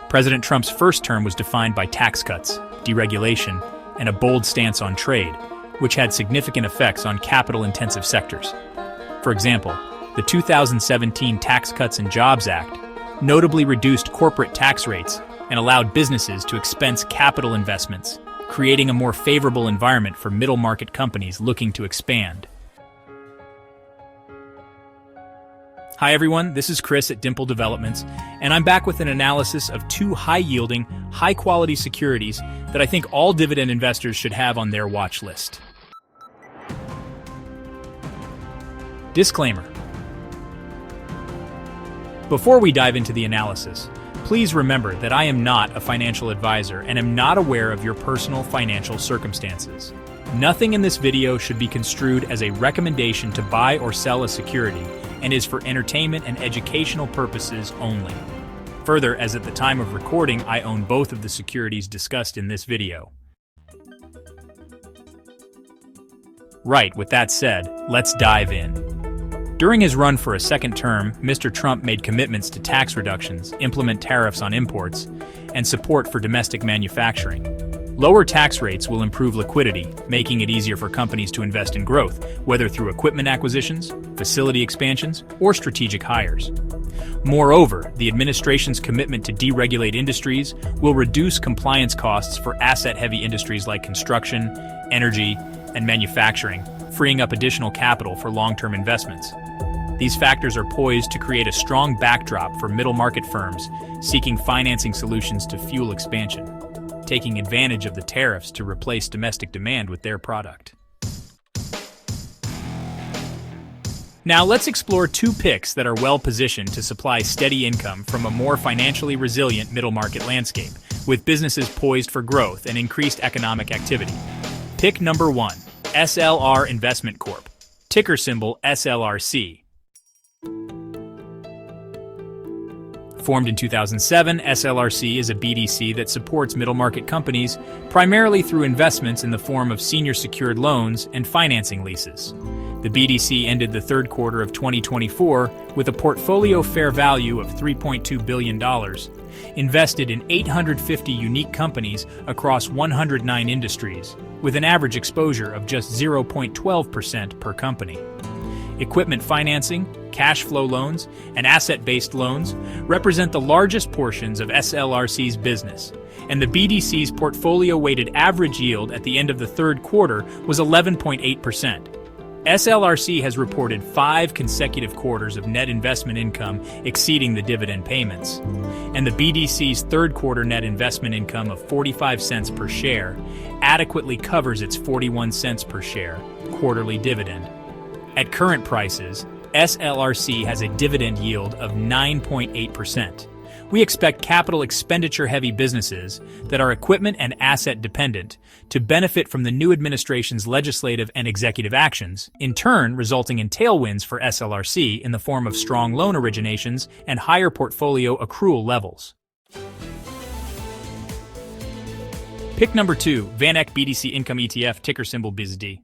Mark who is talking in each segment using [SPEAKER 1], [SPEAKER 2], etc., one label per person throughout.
[SPEAKER 1] President Trump's first term was defined by tax cuts, deregulation, and a bold stance on trade, which had significant effects on capital-intensive sectors. For example, the 2017 Tax Cuts and Jobs Act notably reduced corporate tax rates and allowed businesses to expense capital investments, creating a more favorable environment for middle-market companies looking to expand. Hi everyone, this is Chris at Dimple Developments, and I'm back with an analysis of two high-yielding, high-quality securities that I think all dividend investors should have on their watch list. Disclaimer. Before we dive into the analysis, please remember that I am not a financial advisor and am not aware of your personal financial circumstances. Nothing in this video should be construed as a recommendation to buy or sell a security and is for entertainment and educational purposes only. Further, as at the time of recording, I own both of the securities discussed in this video. Right, with that said, let's dive in. During his run for a second term, Mr. Trump made commitments to tax reductions, implement tariffs on imports, and support for domestic manufacturing. Lower tax rates will improve liquidity, making it easier for companies to invest in growth, whether through equipment acquisitions, facility expansions, or strategic hires. Moreover, the administration's commitment to deregulate industries will reduce compliance costs for asset-heavy industries like construction, energy, and manufacturing, freeing up additional capital for long-term investments. These factors are poised to create a strong backdrop for middle-market firms seeking financing solutions to fuel expansion, taking advantage of the tariffs to replace domestic demand with their product. Now let's explore two picks that are well-positioned to supply steady income from a more financially resilient middle-market landscape, with businesses poised for growth and increased economic activity. Pick number 1, SLR Investment Corp, ticker symbol SLRC. Formed in 2007, SLRC is a BDC that supports middle-market companies primarily through investments in the form of senior secured loans and financing leases. The BDC ended the third quarter of 2024 with a portfolio fair value of $3.2 billion, invested in 850 unique companies across 109 industries, with an average exposure of just 0.12% per company. Equipment financing, cash flow loans, and asset-based loans represent the largest portions of SLRC's business, and the BDC's portfolio-weighted average yield at the end of the third quarter was 11.8%. SLRC has reported 5 consecutive quarters of net investment income exceeding the dividend payments, and the BDC's third quarter net investment income of 45 cents per share adequately covers its 41 cents per share quarterly dividend. At current prices, SLRC has a dividend yield of 9.8%. We expect capital expenditure-heavy businesses that are equipment and asset dependent to benefit from the new administration's legislative and executive actions, in turn resulting in tailwinds for SLRC in the form of strong loan originations and higher portfolio accrual levels. Pick number 2, VanEck BDC Income ETF, ticker symbol BIZD.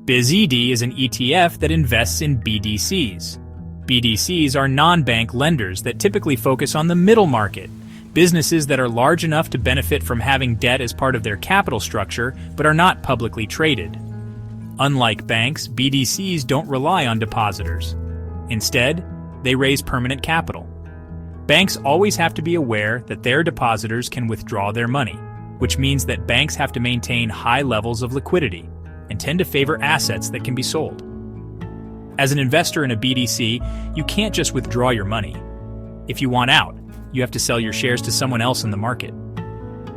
[SPEAKER 1] BIZD is an ETF that invests in BDCs. BDCs are non-bank lenders that typically focus on the middle market, businesses that are large enough to benefit from having debt as part of their capital structure but are not publicly traded. Unlike banks, BDCs don't rely on depositors. Instead, they raise permanent capital. Banks always have to be aware that their depositors can withdraw their money, which means that banks have to maintain high levels of liquidity and tend to favor assets that can be sold. As an investor in a BDC, you can't just withdraw your money. If you want out, you have to sell your shares to someone else in the market.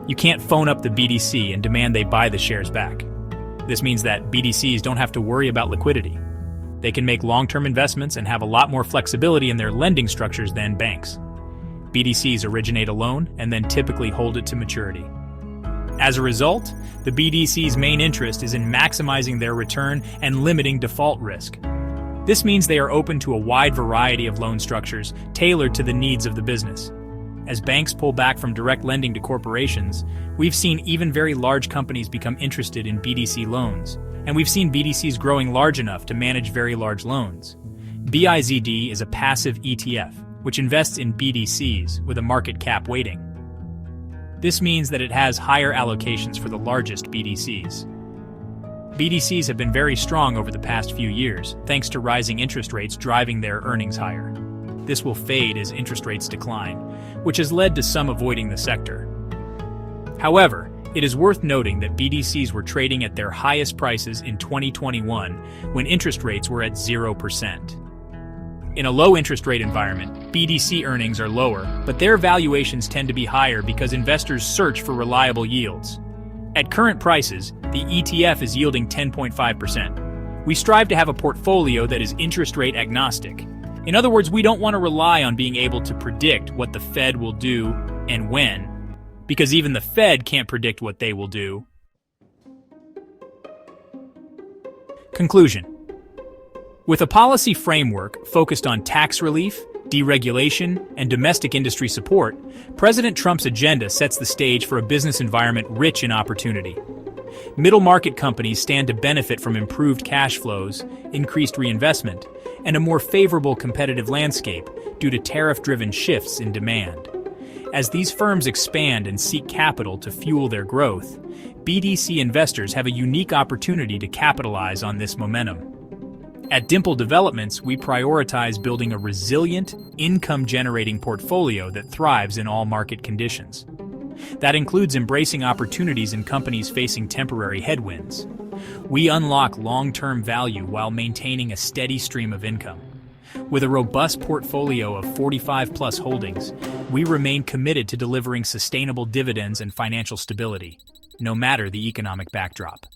[SPEAKER 1] You can't phone up the BDC and demand they buy the shares back. This means that BDCs don't have to worry about liquidity. They can make long-term investments and have a lot more flexibility in their lending structures than banks. BDCs originate a loan and then typically hold it to maturity. As a result, the BDC's main interest is in maximizing their return and limiting default risk. This means they are open to a wide variety of loan structures tailored to the needs of the business. As banks pull back from direct lending to corporations, we've seen even very large companies become interested in BDC loans, and we've seen BDCs growing large enough to manage very large loans. BIZD is a passive ETF, which invests in BDCs with a market cap weighting. This means that it has higher allocations for the largest BDCs. BDCs have been very strong over the past few years, thanks to rising interest rates driving their earnings higher. This will fade as interest rates decline, which has led to some avoiding the sector. However, it is worth noting that BDCs were trading at their highest prices in 2021 when interest rates were at 0%. In a low interest rate environment, BDC earnings are lower, but their valuations tend to be higher because investors search for reliable yields. At current prices, the ETF is yielding 10.5%. We strive to have a portfolio that is interest rate agnostic. In other words, we don't want to rely on being able to predict what the Fed will do and when, because even the Fed can't predict what they will do. Conclusion. With a policy framework focused on tax relief, deregulation, and domestic industry support, President Trump's agenda sets the stage for a business environment rich in opportunity. Middle market companies stand to benefit from improved cash flows, increased reinvestment, and a more favorable competitive landscape due to tariff-driven shifts in demand. As these firms expand and seek capital to fuel their growth, BDC investors have a unique opportunity to capitalize on this momentum. At Dimple Developments, we prioritize building a resilient, income-generating portfolio that thrives in all market conditions. That includes embracing opportunities in companies facing temporary headwinds. We unlock long-term value while maintaining a steady stream of income. With a robust portfolio of 45-plus holdings, we remain committed to delivering sustainable dividends and financial stability, no matter the economic backdrop.